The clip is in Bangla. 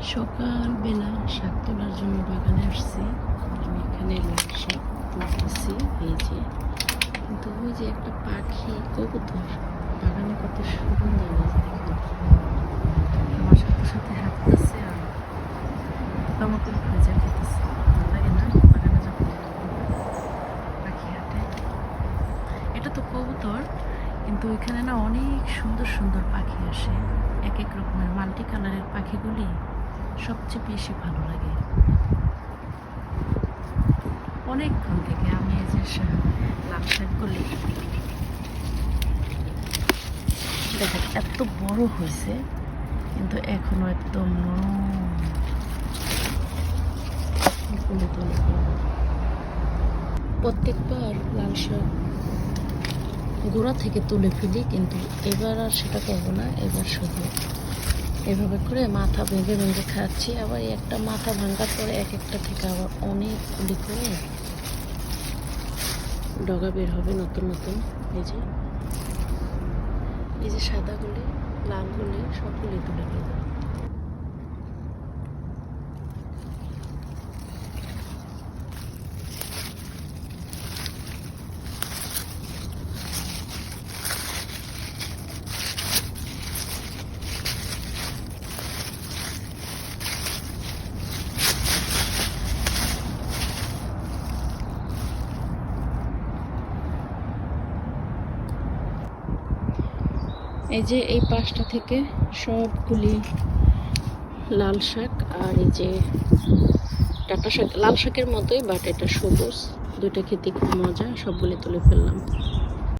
সকালবেলা শাক তোলার জন্য বাগানে আসছি। আমি এখানে লাল শাক তুলতেছি, এই যে। কিন্তু ওই যে একটা পাখি কবুতর বাগানে কত সুন্দর দেখুন, আমার সাথে সাথে হাঁটতেছে আর পোকার মতন খুঁজে খেতেছে। ভালো লাগে না বাগানে যখন পাখি হাঁটে? এটা তো কবুতর, কিন্তু ওইখানে না অনেক সুন্দর সুন্দর পাখি আসে, এক এক রকমের মাল্টি কালারের পাখিগুলি সবচেয়ে বেশি ভালো লাগে। অনেকক্ষণ থেকে আমি এই যে লাল শাকগুলি দেখেন এত বড় হয়েছে, কিন্তু এখনো একদম নরম। প্রত্যেকবার লাল শাক গোড়া থেকে তুলে ফেলি, কিন্তু এবার আর সেটা করবো না। এবার শুধু এভাবে করে মাথা ভেঙে ভেঙে খাচ্ছি। আবার একটা মাথা ভাঙার পরে এক একটা থেকে আবার অনেকগুলি করে ডগা বের হবে নতুন নতুন। এই যে সাদাগুলি, লালগুলি সবগুলি তুলে ফেলবো। এই যে এই পাশটা থেকে সবগুলি লাল শাক, আর এই যে ডাঁটা শাক লাল শাকের মতোই, বাট এটা সবুজ। দুইটা খেতে খুব মজা, সবগুলি তুলে ফেললাম।